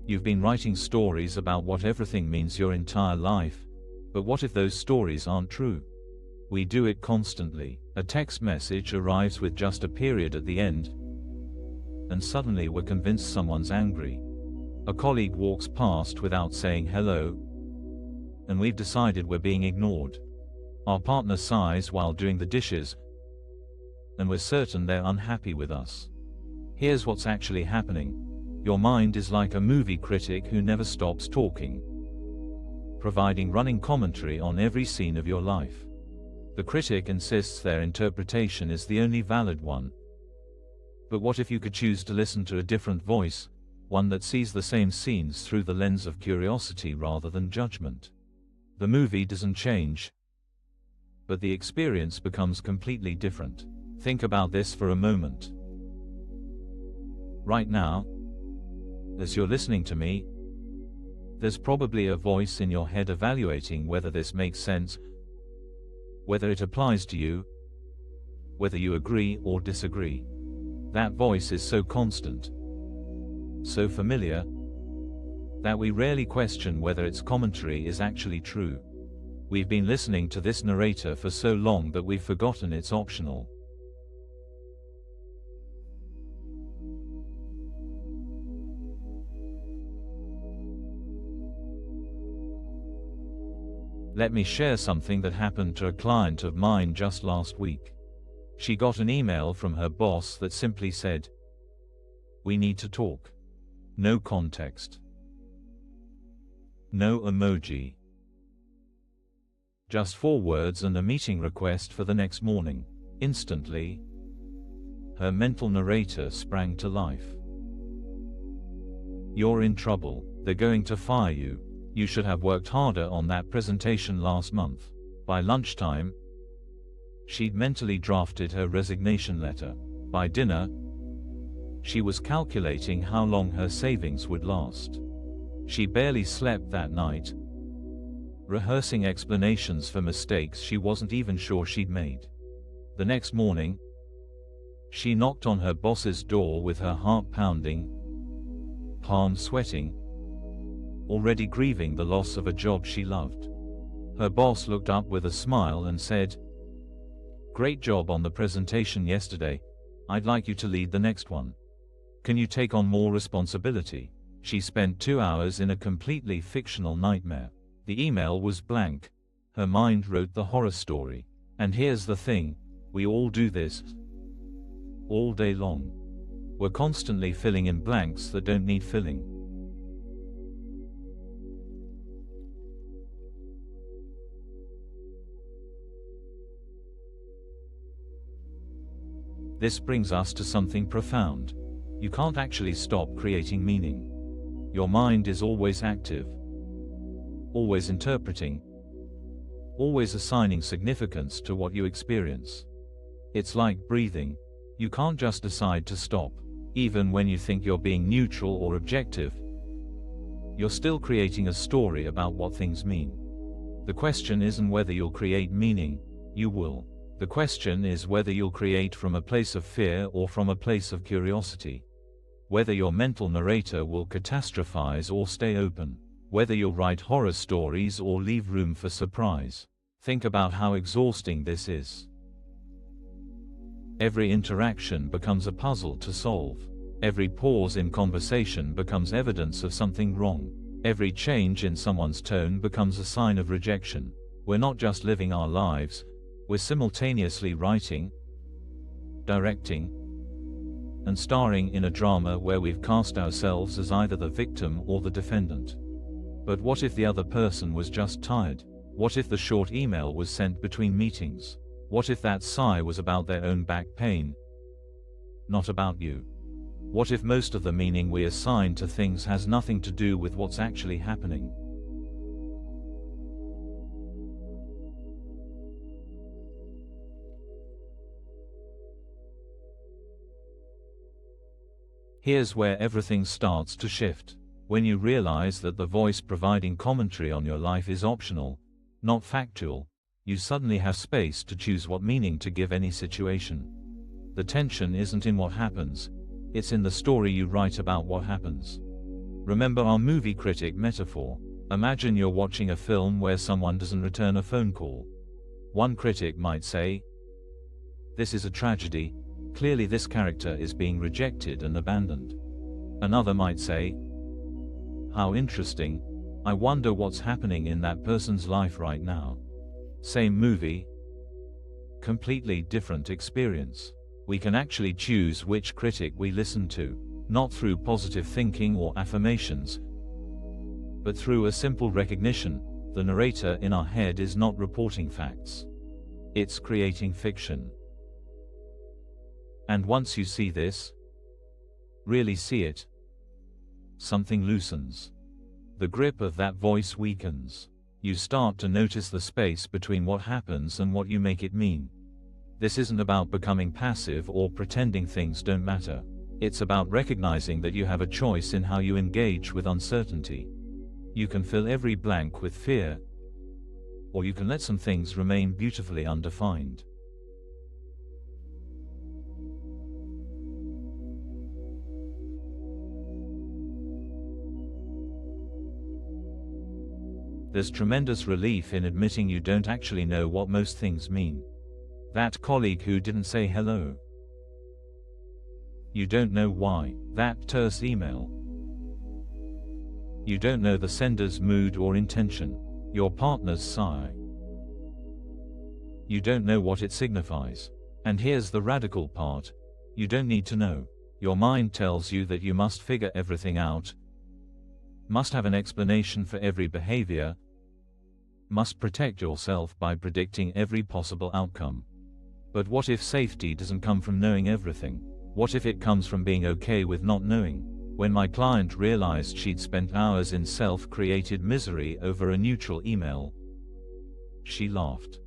You've been writing stories about what everything means your entire life, but what if those stories aren't true? We do it constantly. A text message arrives with just a period at the end, and suddenly we're convinced someone's angry. A colleague walks past without saying hello, and we've decided we're being ignored. Our partner sighs while doing the dishes, and we're certain they're unhappy with us. Here's what's actually happening. Your mind is like a movie critic who never stops talking, providing running commentary on every scene of your life. The critic insists their interpretation is the only valid one. But what if you could choose to listen to a different voice, one that sees the same scenes through the lens of curiosity rather than judgment? The movie doesn't change, but the experience becomes completely different. Think about this for a moment. Right now, as you're listening to me, there's probably a voice in your head evaluating whether this makes sense, whether it applies to you, whether you agree or disagree. That voice is so constant, so familiar, that we rarely question whether its commentary is actually true. We've been listening to this narrator for so long that we've forgotten it's optional. Let me share something that happened to a client of mine just last week. She got an email from her boss that simply said, "We need to talk." No context. No emoji. Just 4 words and a meeting request for the next morning. Instantly, her mental narrator sprang to life. You're in trouble. They're going to fire you. You should have worked harder on that presentation last month. By lunchtime, she'd mentally drafted her resignation letter. By dinner, she was calculating how long her savings would last. She barely slept that night, rehearsing explanations for mistakes she wasn't even sure she'd made. The next morning, she knocked on her boss's door with her heart pounding, palms sweating, already grieving the loss of a job she loved. Her boss looked up with a smile and said, "Great job on the presentation yesterday. I'd like you to lead the next one. Can you take on more responsibility?" She spent 2 hours in a completely fictional nightmare. The email was blank. Her mind wrote the horror story. And here's the thing, we all do this all day long. We're constantly filling in blanks that don't need filling. This brings us to something profound. You can't actually stop creating meaning. Your mind is always active, always interpreting, always assigning significance to what you experience. It's like breathing. You can't just decide to stop. Even when you think you're being neutral or objective, you're still creating a story about what things mean. The question isn't whether you'll create meaning, you will. The question is whether you'll create from a place of fear or from a place of curiosity. Whether your mental narrator will catastrophize or stay open. Whether you'll write horror stories or leave room for surprise. Think about how exhausting this is. Every interaction becomes a puzzle to solve. Every pause in conversation becomes evidence of something wrong. Every change in someone's tone becomes a sign of rejection. We're not just living our lives, we're simultaneously writing, directing, and starring in a drama where we've cast ourselves as either the victim or the defendant. But what if the other person was just tired? What if the short email was sent between meetings? What if that sigh was about their own back pain, not about you? What if most of the meaning we assign to things has nothing to do with what's actually happening? Here's where everything starts to shift. When you realize that the voice providing commentary on your life is optional, not factual, you suddenly have space to choose what meaning to give any situation. The tension isn't in what happens, it's in the story you write about what happens. Remember our movie Critic metaphor. Imagine you're watching a film where someone doesn't return a phone call. One critic might say, "This is a tragedy. Clearly this character is being rejected and abandoned." Another might say, "How interesting. I wonder what's happening in that person's life right now." Same movie, completely different experience. We can actually choose which critic we listen to, not through positive thinking or affirmations, but through a simple recognition: the narrator in our head is not reporting facts. It's creating fiction. And once you see this, really see it, something loosens. The grip of that voice weakens. You start to notice the space between what happens and what you make it mean. This isn't about becoming passive or pretending things don't matter. It's about recognizing that you have a choice in how you engage with uncertainty. You can fill every blank with fear, or you can let some things remain beautifully undefined. There's tremendous relief in admitting you don't actually know what most things mean. That colleague who didn't say hello. You don't know why. That terse email. You don't know the sender's mood or intention. Your partner's sigh. You don't know what it signifies. And here's the radical part: you don't need to know. Your mind tells you that you must figure everything out, must have an explanation for every behavior, must protect yourself by predicting every possible outcome. But what if safety doesn't come from knowing everything? What if it comes from being okay with not knowing? When my client realized she'd spent hours in self-created misery over a neutral email, she laughed.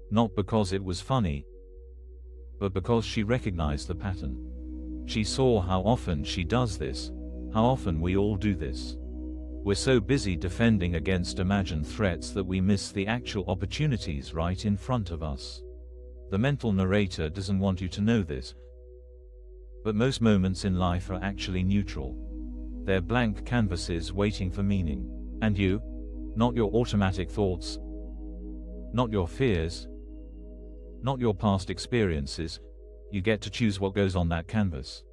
Not because it was funny, but because she recognized the pattern. She saw how often she does this, how often we all do this. We're so busy defending against imagined threats that we miss the actual opportunities right in front of us. The mental narrator doesn't want you to know this. But most moments in life are actually neutral. They're blank canvases waiting for meaning. And you? Not your automatic thoughts, not your fears, not your past experiences. You get to choose what goes on that canvas.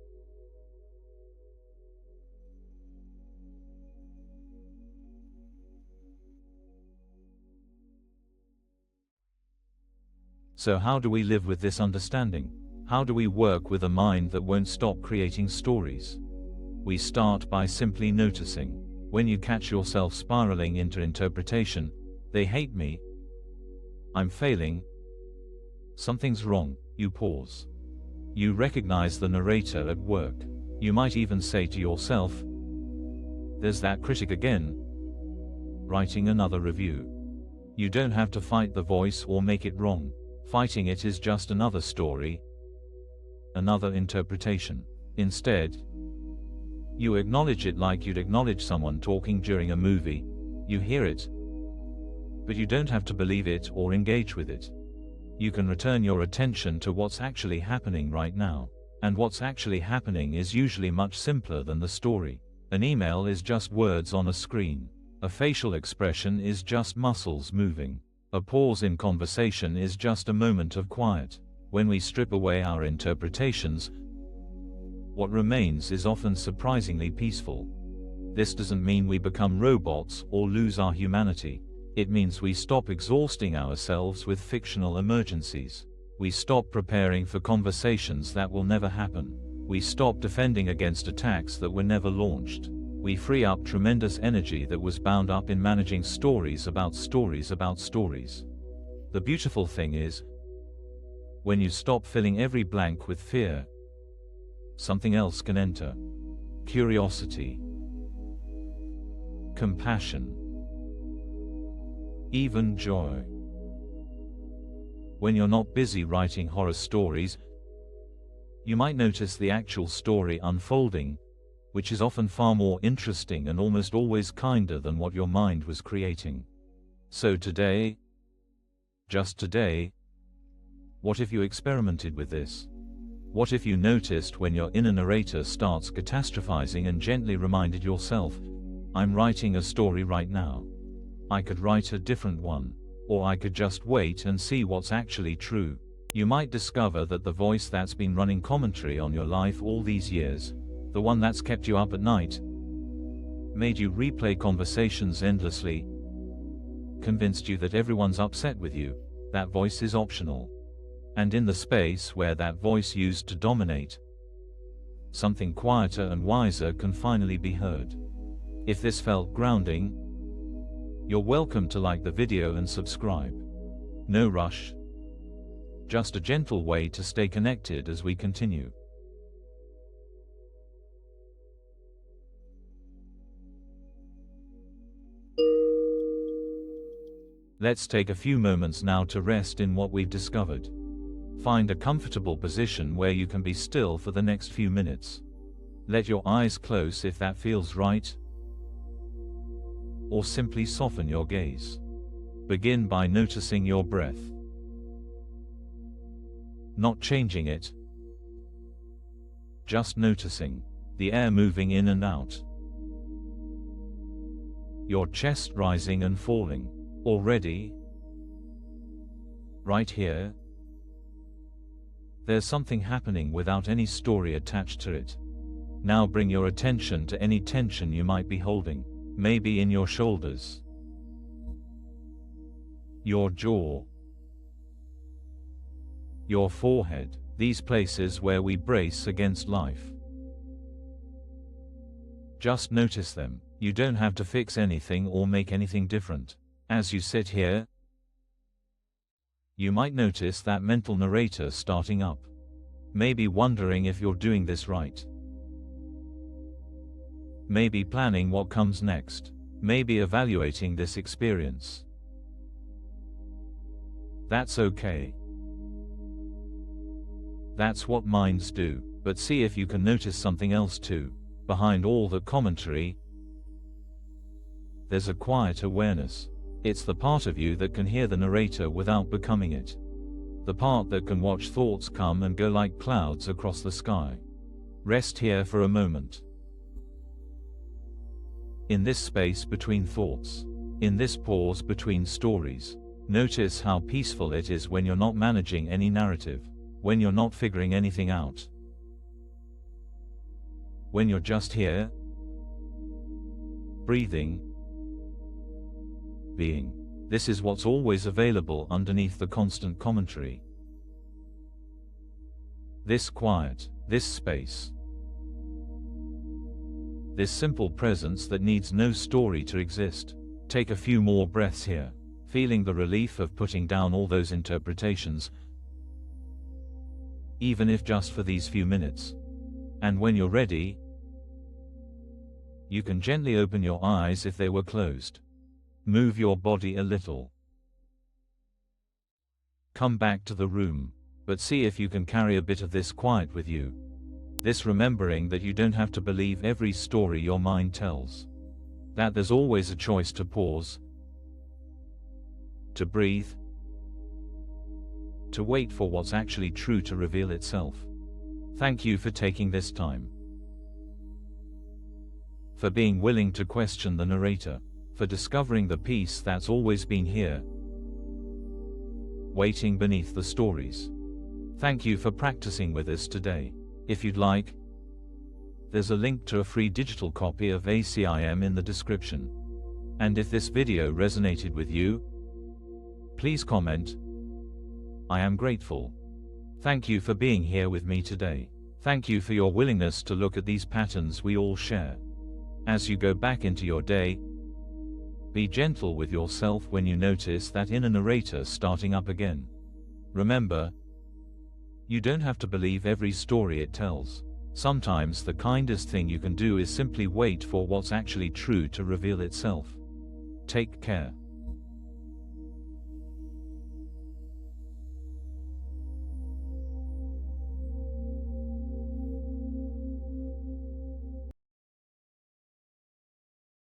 So how do we live with this understanding? How do we work with a mind that won't stop creating stories? We start by simply noticing. When you catch yourself spiraling into interpretation, "They hate me," "I'm failing," "something's wrong," you pause. You recognize the narrator at work. You might even say to yourself, "There's that critic again, writing another review." You don't have to fight the voice or make it wrong. Fighting it is just another story, another interpretation. Instead, you acknowledge it like you'd acknowledge someone talking during a movie. You hear it, but you don't have to believe it or engage with it. You can return your attention to what's actually happening right now. And what's actually happening is usually much simpler than the story. An email is just words on a screen. A facial expression is just muscles moving. A pause in conversation is just a moment of quiet. When we strip away our interpretations, what remains is often surprisingly peaceful. This doesn't mean we become robots or lose our humanity. It means we stop exhausting ourselves with fictional emergencies. We stop preparing for conversations that will never happen. We stop defending against attacks that were never launched. We free up tremendous energy that was bound up in managing stories about stories about stories. The beautiful thing is, when you stop filling every blank with fear, something else can enter. Curiosity, compassion, even joy. When you're not busy writing horror stories, you might notice the actual story unfolding, which is often far more interesting and almost always kinder than what your mind was creating. So today, just today, what if you experimented with this? What if you noticed when your inner narrator starts catastrophizing and gently reminded yourself, I'm writing a story right now. I could write a different one. Or I could just wait and see what's actually true. You might discover that the voice that's been running commentary on your life all these years, the one that's kept you up at night, made you replay conversations endlessly, convinced you that everyone's upset with you, that voice is optional. And in the space where that voice used to dominate, something quieter and wiser can finally be heard. If this felt grounding, you're welcome to like the video and subscribe. No rush. Just a gentle way to stay connected as we continue. Let's take a few moments now to rest in what we've discovered. Find a comfortable position where you can be still for the next few minutes. Let your eyes close if that feels right, or simply soften your gaze. Begin by noticing your breath. Not changing it. Just noticing the air moving in and out. Your chest rising and falling. Already, right here, there's something happening without any story attached to it. Now bring your attention to any tension you might be holding. Maybe in your shoulders, your jaw, your forehead, these places where we brace against life. Just notice them. You don't have to fix anything or make anything different. As you sit here, you might notice that mental narrator starting up. Maybe wondering if you're doing this right. Maybe planning what comes next. Maybe evaluating this experience. That's okay. That's what minds do. But see if you can notice something else too. Behind all the commentary, there's a quiet awareness. It's the part of you that can hear the narrator without becoming it. The part that can watch thoughts come and go like clouds across the sky. Rest here for a moment. In this space between thoughts, in this pause between stories, notice how peaceful it is when you're not managing any narrative, when you're not figuring anything out, when you're just here, breathing, being. This is what's always available underneath the constant commentary. This quiet, this space. This simple presence that needs no story to exist. Take a few more breaths here, feeling the relief of putting down all those interpretations, even if just for these few minutes. And when you're ready, you can gently open your eyes if they were closed. Move your body a little. Come back to the room, but see if you can carry a bit of this quiet with you. This remembering that you don't have to believe every story your mind tells. That there's always a choice to pause, to breathe, to wait for what's actually true to reveal itself. Thank you for taking this time. For being willing to question the narrator. For discovering the peace that's always been here, waiting beneath the stories. Thank you for practicing with us today. If you'd like, there's a link to a free digital copy of ACIM in the description. And if this video resonated with you, please comment. I am grateful. Thank you for being here with me today. Thank you for your willingness to look at these patterns we all share. As you go back into your day, be gentle with yourself when you notice that inner narrator starting up again. Remember, you don't have to believe every story it tells. Sometimes the kindest thing you can do is simply wait for what's actually true to reveal itself. Take care.